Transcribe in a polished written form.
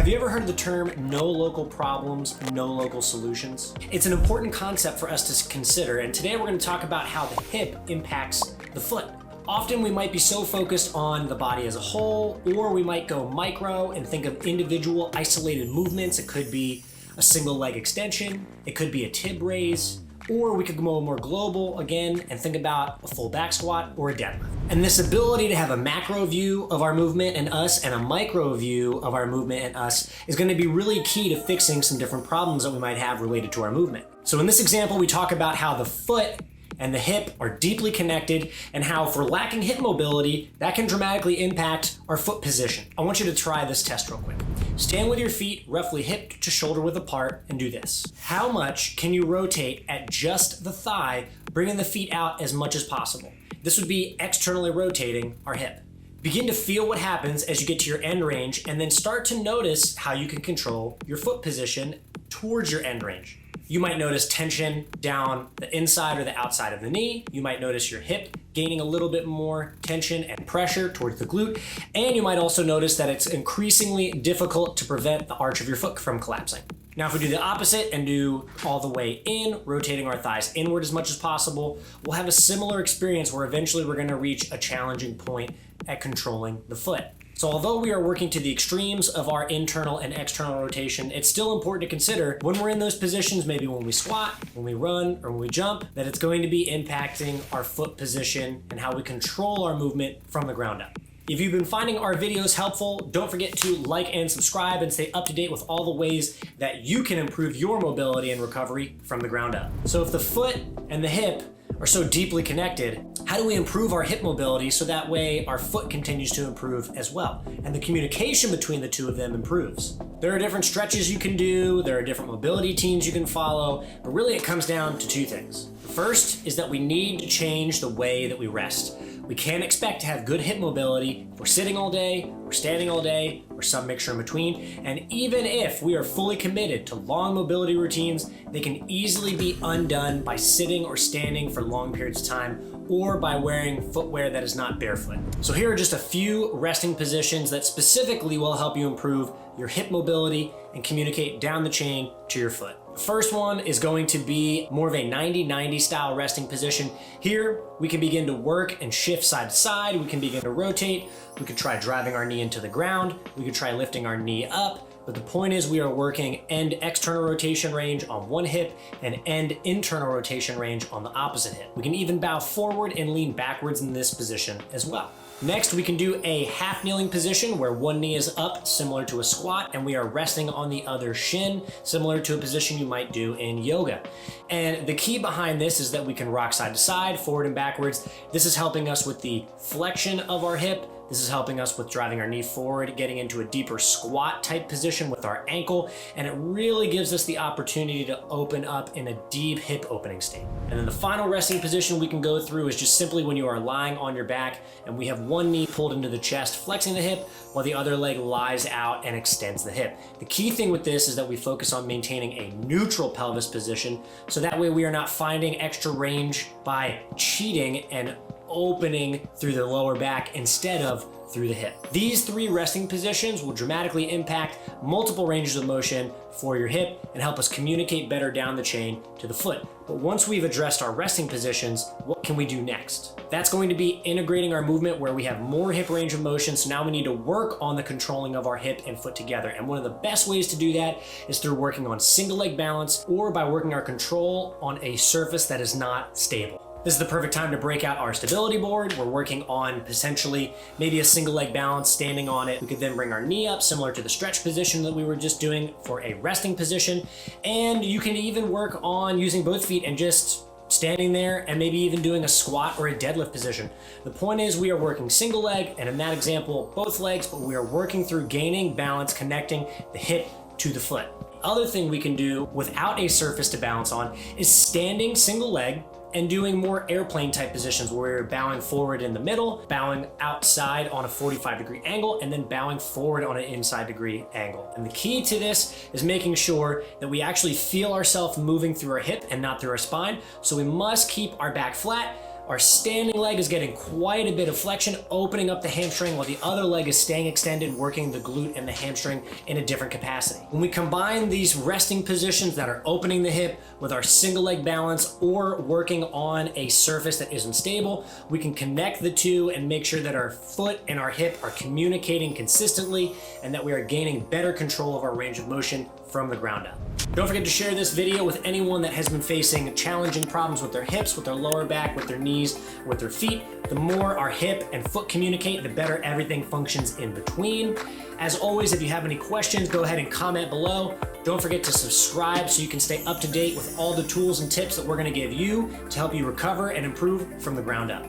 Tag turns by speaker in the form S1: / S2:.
S1: Have you ever heard of the term no local problems, no local solutions? It's an important concept for us to consider, and today we're going to talk about how the hip impacts the foot. Often we might be so focused on the body as a whole, or we might go micro and think of individual isolated movements. It could be a single leg extension, it could be a tib raise, or we could go more global again and think about a full back squat or a deadlift. And this ability to have a macro view of our movement and us and a micro view of our movement and us is going to be really key to fixing some different problems that we might have related to our movement. So in this example, we talk about how the foot and the hip are deeply connected and how if we're lacking hip mobility, that can dramatically impact our foot position. I want you to try this test real quick. Stand with your feet roughly hip to shoulder width apart and do this. How much can you rotate at just the thigh, bringing the feet out as much as possible? This would be externally rotating our hip. Begin to feel what happens as you get to your end range and then start to notice how you can control your foot position towards your end range. You might notice tension down the inside or the outside of the knee. You might notice your hip gaining a little bit more tension and pressure towards the glute. And you might also notice that it's increasingly difficult to prevent the arch of your foot from collapsing. Now, if we do the opposite and do all the way in, rotating our thighs inward as much as possible, we'll have a similar experience where eventually we're going to reach a challenging point at controlling the foot. So although we are working to the extremes of our internal and external rotation, it's still important to consider when we're in those positions, maybe when we squat, when we run, or when we jump, that it's going to be impacting our foot position and how we control our movement from the ground up. If you've been finding our videos helpful, don't forget to like and subscribe and stay up to date with all the ways that you can improve your mobility and recovery from the ground up. So if the foot and the hip are so deeply connected, how do we improve our hip mobility so that way our foot continues to improve as well and the communication between the two of them improves? There are different stretches you can do, there are different mobility teams you can follow, but really it comes down to two things. The first is that we need to change the way that we rest. We can't expect to have good hip mobility if we're sitting all day, we're standing all day, or some mixture in between. And even if we are fully committed to long mobility routines, they can easily be undone by sitting or standing for long periods of time or by wearing footwear that is not barefoot. So here are just a few resting positions that specifically will help you improve your hip mobility and communicate down the chain to your foot. The first one is going to be more of a 90-90 style resting position. Here, we can begin to work and shift side to side. We can begin to rotate. We could try driving our knee into the ground. We could try lifting our knee up. But the point is we are working end external rotation range on one hip and end internal rotation range on the opposite hip. We can even bow forward and lean backwards in this position as well. Next, we can do a half kneeling position where one knee is up, similar to a squat, and we are resting on the other shin, similar to a position you might do in yoga. And the key behind this is that we can rock side to side, forward and backwards. This is helping us with the flexion of our hip. This is helping us with driving our knee forward, getting into a deeper squat type position with our ankle, and it really gives us the opportunity to open up in a deep hip opening state. And then the final resting position we can go through is just simply when you are lying on your back and we have one knee pulled into the chest, flexing the hip, while the other leg lies out and extends the hip. The key thing with this is that we focus on maintaining a neutral pelvis position, so that way we are not finding extra range by cheating and opening through the lower back instead of through the hip. These three resting positions will dramatically impact multiple ranges of motion for your hip and help us communicate better down the chain to the foot. But once we've addressed our resting positions, what can we do next? That's going to be integrating our movement where we have more hip range of motion. So now we need to work on the controlling of our hip and foot together. And one of the best ways to do that is through working on single leg balance or by working our control on a surface that is not stable. This is the perfect time to break out our stability board. We're working on potentially maybe a single leg balance, standing on it. We could then bring our knee up, similar to the stretch position that we were just doing for a resting position. And you can even work on using both feet and just standing there and maybe even doing a squat or a deadlift position. The point is we are working single leg, and in that example, both legs, but we are working through gaining balance, connecting the hip to the foot. Other thing we can do without a surface to balance on is standing single leg and doing more airplane type positions where you're bowing forward in the middle, bowing outside on a 45-degree angle, and then bowing forward on an inside degree angle. And the key to this is making sure that we actually feel ourselves moving through our hip and not through our spine. So we must keep our back flat, Our standing leg is getting quite a bit of flexion, opening up the hamstring, while the other leg is staying extended, working the glute and the hamstring in a different capacity. When we combine these resting positions that are opening the hip with our single leg balance or working on a surface that isn't stable, we can connect the two and make sure that our foot and our hip are communicating consistently and that we are gaining better control of our range of motion from the ground up. Don't forget to share this video with anyone that has been facing challenging problems with their hips, with their lower back, with their knees, with their feet. The more our hip and foot communicate, the better everything functions in between. As always, if you have any questions, go ahead and comment below. Don't forget to subscribe so you can stay up to date with all the tools and tips that we're going to give you to help you recover and improve from the ground up.